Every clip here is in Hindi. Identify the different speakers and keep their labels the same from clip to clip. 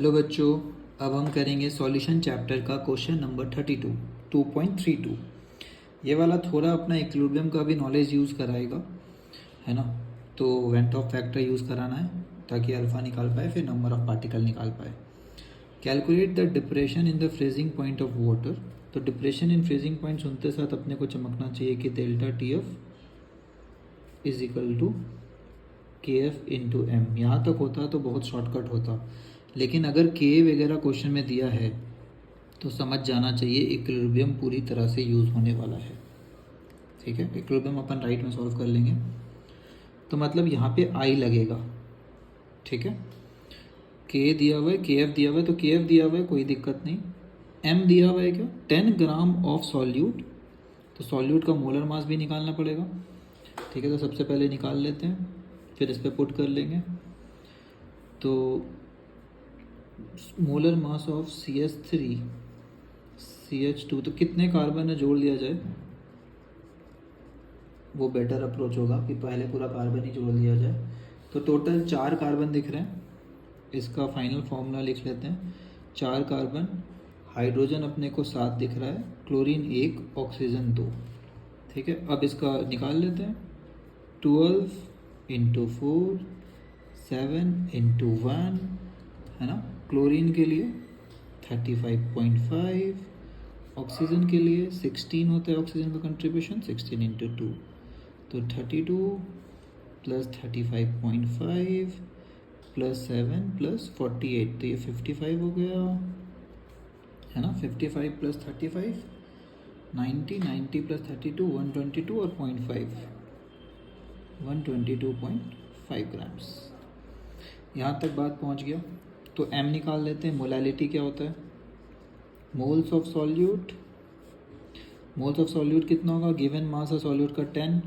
Speaker 1: हेलो बच्चों, अब हम करेंगे सॉल्यूशन चैप्टर का क्वेश्चन नंबर 32 2.32। ये वाला थोड़ा अपना इक्विलिब्रियम का भी नॉलेज यूज़ कराएगा, है ना। तो वेंट ऑफ फैक्टर यूज़ कराना है ताकि अल्फ़ा निकाल पाए, फिर नंबर ऑफ पार्टिकल निकाल पाए। Calculate the depression in the freezing point of water. तो डिप्रेशन इन फ्रीजिंग पॉइंट सुनते साथ अपने को चमकना चाहिए कि delta T F is equal to K F into M. यहाँ तक होता तो बहुत शॉर्टकट होता, लेकिन अगर के वगैरह क्वेश्चन में दिया है तो समझ जाना चाहिए इक्विलिब्रियम पूरी तरह से यूज़ होने वाला है। ठीक है, इक्विलिब्रियम अपन राइट में सॉल्व कर लेंगे। तो मतलब यहाँ पे आई लगेगा, ठीक है। के दिया हुआ है, के एफ दिया हुआ है, तो के एफ दिया हुआ है, कोई दिक्कत नहीं। एम दिया हुआ है क्या, 10 ग्राम ऑफ सॉल्यूट। तो सॉल्यूट का मोलर मास भी निकालना पड़ेगा, ठीक है। तो सबसे पहले निकाल लेते हैं, फिर इस पर पुट कर लेंगे। तो molar mass of CH3 CH2, तो कितने कार्बन है जोड़ लिया जाए, वो बेटर अप्रोच होगा कि पहले पूरा कार्बन ही जोड़ लिया जाए। तो टोटल 4 कार्बन दिख रहे हैं, इसका फाइनल फॉर्मूला लिख लेते हैं। 4 कार्बन, हाइड्रोजन अपने को 7 दिख रहा है, क्लोरीन 1, ऑक्सीजन 2, ठीक है। अब इसका निकाल लेते हैं। 12 इंटू 4 7 इंटू 1, है ना। क्लोरीन के लिए 35.5, ऑक्सीजन के लिए 16 होता है ऑक्सीजन का कंट्रीब्यूशन, 16 इंटू 2, तो 32 प्लस 35.5 प्लस 7 प्लस 48, तो ये 55 हो गया, है ना। 55 प्लस 35 90, 90 प्लस 32 122 और 0.5 122.5 ग्राम्स। यहाँ तक बात पहुँच गया। तो m निकाल लेते हैं। मोलैलिटी क्या होता है, moles of solute. Moles of solute कितना होगा, गिवन मास है सॉल्यूट का 10,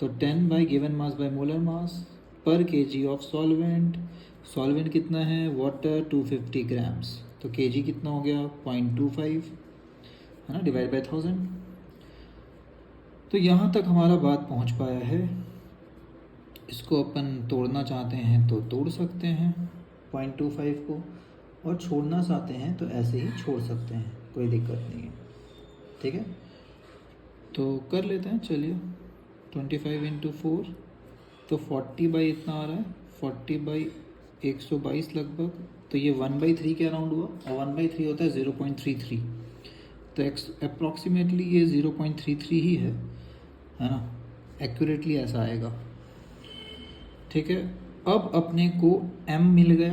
Speaker 1: तो 10 by given mass by molar mass पर kg ऑफ सॉल्वेंट। सॉल्वेंट कितना है, वाटर 250 ग्राम्स, तो kg कितना हो गया 0.25, है ना, डिवाइड बाय 1000। तो यहाँ तक हमारा बात पहुँच पाया है। इसको अपन तोड़ना चाहते हैं तो तोड़ सकते हैं 0.25 को, और छोड़ना चाहते हैं तो ऐसे ही छोड़ सकते हैं, कोई दिक्कत नहीं है, ठीक है। तो कर लेते हैं, चलिए। 25 इंटू 4, तो 40 बाई इतना आ रहा है, 40 बाई 122 लगभग, तो ये 1/3 के अराउंड हुआ, और 1/3 होता है 0.33, तो अप्रॉक्सीमेटली ये 0.33 ही है ना। एक्यूरेटली ऐसा आएगा, ठीक है। अब अपने को m मिल गया,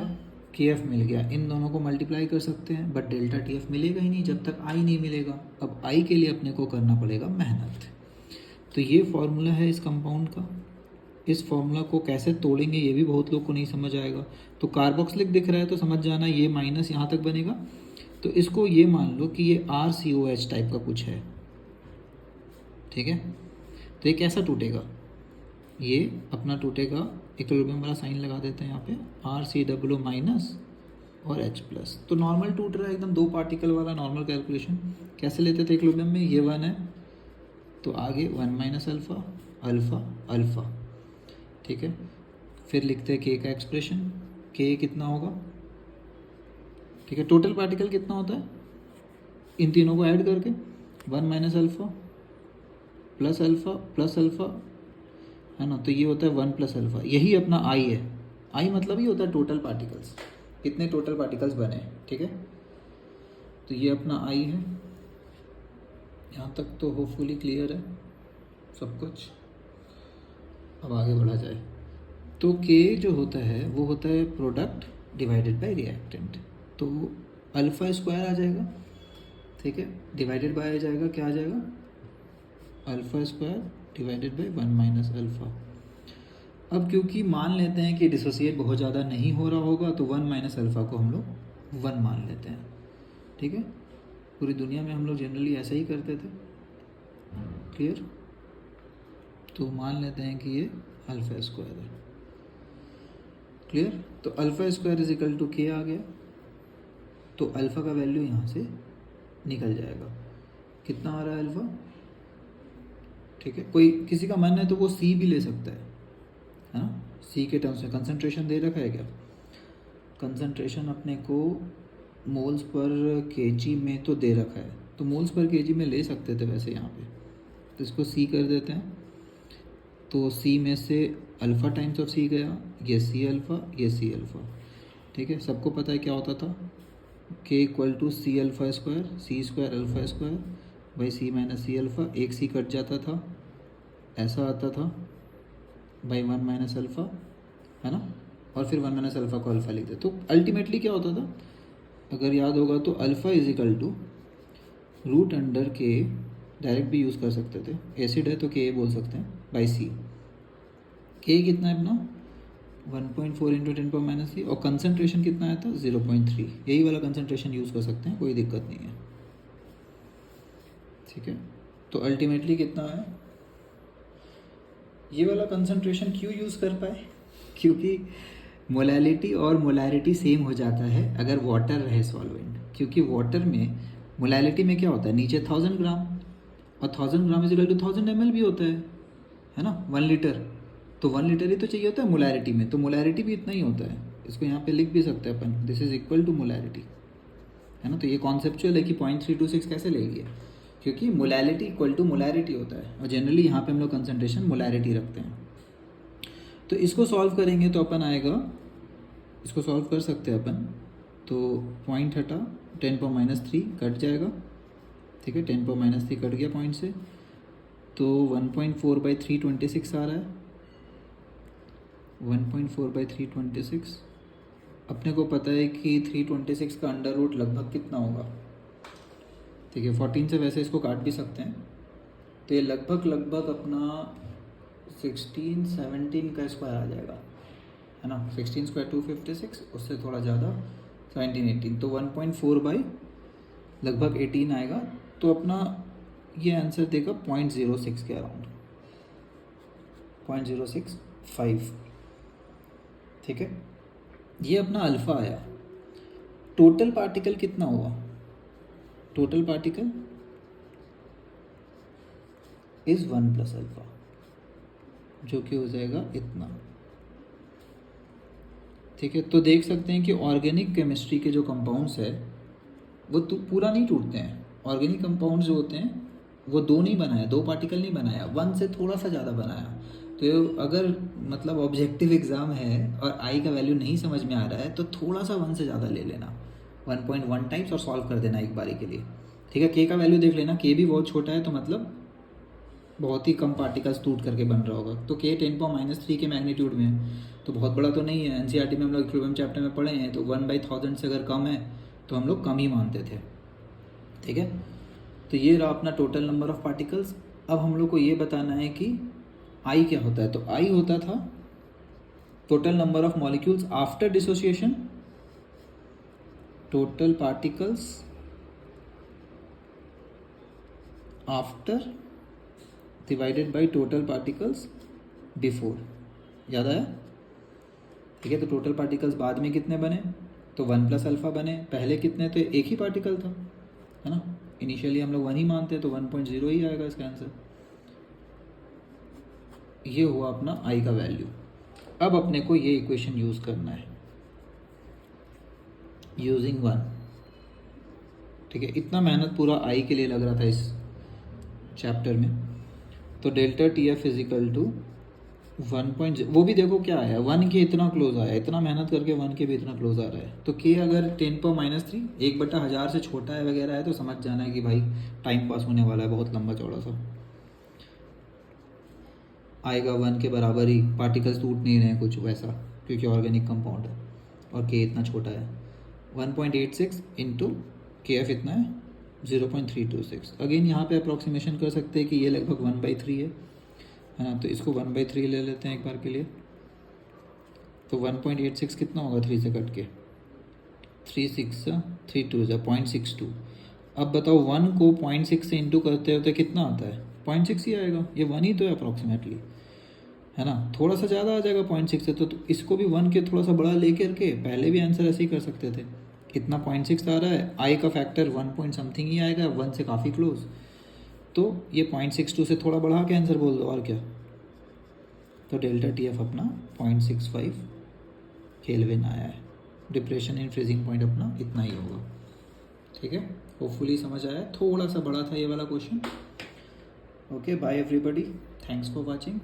Speaker 1: के एफ मिल गया, इन दोनों को मल्टीप्लाई कर सकते हैं, बट डेल्टा टी एफ मिलेगा ही नहीं जब तक आई नहीं मिलेगा। अब आई के लिए अपने को करना पड़ेगा मेहनत। तो ये फॉर्मूला है इस कंपाउंड का। इस फॉर्मूला को कैसे तोड़ेंगे ये भी बहुत लोग को नहीं समझ आएगा। तो कार्बोक्सिलिक दिख रहा है तो समझ जाना, ये माइनस यहाँ तक बनेगा, तो इसको ये मान लो कि ये RCOH टाइप का कुछ है, ठीक है। तो ये कैसा टूटेगा, ये अपना टूटेगा, इक्विलिब्रियम वाला साइन लगा देते हैं यहाँ पे, RCOO माइनस और H प्लस। तो नॉर्मल टूट रहा है एकदम, 2 पार्टिकल वाला नॉर्मल कैलकुलेशन कैसे लेते थे इक्विलिब्रियम में, ये 1 है तो आगे 1 माइनस अल्फ़ा अल्फ़ा अल्फ़ा, ठीक है। फिर लिखते हैं के का एक्सप्रेशन, के कितना होगा, ठीक है। टोटल पार्टिकल कितना होता है इन तीनों को ऐड करके, 1 माइनस अल्फ़ा प्लस अल्फ़ा, है ना। तो ये होता है 1 प्लस अल्फ़ा, यही अपना आई है। आई मतलब ही होता है टोटल पार्टिकल्स, कितने टोटल पार्टिकल्स बने, ठीक है। तो ये अपना आई है। यहाँ तक तो होपफुली क्लियर है सब कुछ। अब आगे बढ़ा जाए। तो के जो होता है वो होता है प्रोडक्ट डिवाइडेड बाय रिएक्टेंट, तो अल्फ़ा स्क्वायर आ जाएगा, ठीक है। डिवाइडेड बाय आ जाएगा, क्या आ जाएगा, alpha square divided by 1 minus alpha. अब क्योंकि मान लेते हैं कि डिसोसिएट बहुत ज़्यादा नहीं हो रहा होगा, तो 1 माइनस अल्फ़ा को हम लोग 1 मान लेते हैं, ठीक है। पूरी दुनिया में हम लोग जनरली ऐसा ही करते थे, क्लियर। तो मान लेते हैं कि ये अल्फ़ा स्क्वायर है, क्लियर। तो alpha square is equal to K आ गया, तो अल्फ़ा का वैल्यू यहाँ से निकल जाएगा, कितना आ रहा है अल्फ़ा, ठीक है। कोई किसी का मन है तो वो सी भी ले सकता है ना, सी के टर्म्स में कंसंट्रेशन दे रखा है क्या, कंसंट्रेशन अपने को मोल्स पर केजी में तो दे रखा है, तो मोल्स पर केजी में ले सकते थे वैसे यहाँ पे, तो इसको सी कर देते हैं। तो सी में से अल्फ़ा टाइम्स ऑफ सी गया, ये सी अल्फ़ा, ये सी अल्फ़ा। ठीक है, सबको पता है क्या होता था, K equal to C alpha square, C square alpha square by C minus C alpha. एक सी कट जाता था, ऐसा आता था बाई वन माइनस अल्फ़ा, है ना, और फिर वन माइनस अल्फ़ा को अल्फ़ा लिखते। तो अल्टीमेटली क्या होता था, अगर याद होगा तो alpha is equal to root under K, direct भी यूज़ कर सकते थे, एसिड है तो के बोल सकते हैं, बाई सी। के कितना है अपना 1.4 इंटू 10⁻³ और कंसनट्रेशन कितना आया था 0.3। यही वाला कंसनट्रेशन यूज़ कर सकते हैं, कोई दिक्कत नहीं है। ठीक है, तो अल्टीमेटली कितना है, ये वाला कंसनट्रेशन क्यों यूज़ कर पाए, क्योंकि मोलैलिटी और मोलैरिटी सेम हो जाता है अगर वाटर रहे सॉल्वेंट। क्योंकि वाटर में मोलैलिटी में क्या होता है, नीचे 1000 ग्राम, और 1000 gram is equal to 1000 ml भी होता है ना, 1 लीटर। तो 1 लीटर ही तो चाहिए होता है मोलैरिटी में, तो मोलैरिटी भी इतना ही होता है। इसको यहाँ पे लिख भी सकते हैं अपन, this is equal to molarity, है ना। तो ये कॉन्सेप्चुअल है कि 0.326 कैसे ले लिया, क्योंकि मोलैलिटी इक्वल टू मोलैरिटी होता है, और जनरली यहाँ पे हम लोग कंसनट्रेशन मोलैरिटी रखते हैं। तो इसको सॉल्व करेंगे तो अपन आएगा, इसको सॉल्व कर सकते हैं अपन, तो पॉइंट हटा 10⁻³ कट जाएगा। ठीक है, 10⁻³ कट गया पॉइंट से, तो 1.4/326 आ रहा है। 1.4/326 अपने को पता है कि 326 का अंडर रूट लगभग कितना होगा। ठीक है, 14 से वैसे इसको काट भी सकते हैं, तो ये लगभग अपना 16-17 का स्क्वायर आ जाएगा, है ना। 16 स्क्वायर 256, उससे थोड़ा ज़्यादा 17-18, तो 1.4 लगभग 18 आएगा। तो अपना ये आंसर देगा 0.06 के अराउंड, 0.065। ठीक है, ये अपना अल्फ़ा आया। टोटल पार्टिकल कितना हुआ, total particle is 1 plus alpha, जो कि हो जाएगा इतना। ठीक है, तो देख सकते हैं कि ऑर्गेनिक केमिस्ट्री के जो कंपाउंड्स है वो तो पूरा नहीं टूटते हैं। ऑर्गेनिक कंपाउंड्स जो होते हैं वो दो नहीं बनाया, 2 पार्टिकल नहीं बनाया, 1 से थोड़ा सा ज़्यादा बनाया। तो अगर मतलब ऑब्जेक्टिव एग्ज़ाम है और आई का वैल्यू नहीं समझ में आ रहा है तो थोड़ा सा 1 से ज़्यादा ले लेना, 1.1 टाइम्स, और सॉल्व कर देना एक बारी के लिए। ठीक है, के का वैल्यू देख लेना, के भी बहुत छोटा है, तो मतलब बहुत ही कम पार्टिकल्स टूट करके बन रहा होगा। तो के 10⁻³ के मैग्नीट्यूड में है, तो बहुत बड़ा तो नहीं है। एनसीईआरटी में हम लोग इक्विलिब्रियम चैप्टर में पढ़े हैं, तो 1/1000 से अगर कम है तो हम लोग कम ही मानते थे। ठीक है, तो ये रहा अपना टोटल नंबर ऑफ पार्टिकल्स। अब हम लोग को ये बताना है कि आई क्या होता है। तो आई होता था total number of molecules after dissociation, total particles after divided by total particles before. याद आया? ठीक है, तो टोटल पार्टिकल्स बाद में कितने बने, तो 1 प्लस अल्फ़ा बने। पहले कितने थे, एक ही पार्टिकल था, है ना। इनिशियली हम लोग 1 ही मानते हैं, तो 1.0 ही आएगा इसका आंसर। ये हुआ अपना आई का वैल्यू। अब अपने को ये इक्वेशन यूज़ करना है यूजिंग 1। ठीक है, इतना मेहनत पूरा आई के लिए लग रहा था इस चैप्टर में। तो delta T F is equal to 1.0, वो भी देखो क्या आया, 1 के इतना क्लोज आया, इतना मेहनत करके 1 के भी इतना क्लोज आ रहा है। तो के अगर 10⁻³ 1/1000 से छोटा है वगैरह है तो समझ जाना है कि भाई टाइम पास होने वाला है, बहुत लंबा चौड़ा सा आएगा। 1 के बराबर ही, पार्टिकल्स टूट नहीं रहे हैं कुछ वैसा, क्योंकि ऑर्गेनिक कंपाउंड है और के इतना छोटा है। 1.86 इंटू के एफ इतना है 0.326। अगेन यहाँ पे अप्रॉक्सीमेशन कर सकते हैं कि ये लगभग 1/3 है ना। तो इसको 1/3 ले लेते हैं एक बार के लिए। तो 1.86 कितना होगा 3 से कट के, 3 6 3 2 0.62। अब बताओ 1 को 0.6 से इंटू करते होते कितना आता है, 0.6 ही आएगा। ये 1 ही तो है अप्रॉक्सीमेटली, है ना। थोड़ा सा ज़्यादा आ जाएगा 0.6 से, तो इसको भी 1 के थोड़ा सा बड़ा ले करके पहले भी आंसर ऐसे ही कर सकते थे। इतना 0.6 आ रहा है, आई का फैक्टर 1 पॉइंट समथिंग ही आएगा, 1 से काफ़ी क्लोज। तो ये 0.62 से थोड़ा बढ़ा के आंसर बोल दो, और क्या। तो डेल्टा टी एफ अपना 0.65 केल्विन आया है। डिप्रेशन इन फ्रीजिंग पॉइंट अपना इतना ही होगा। ठीक है, होपफुली समझ आया। थोड़ा सा बड़ा था ये वाला question. Okay, bye everybody, thanks for watching.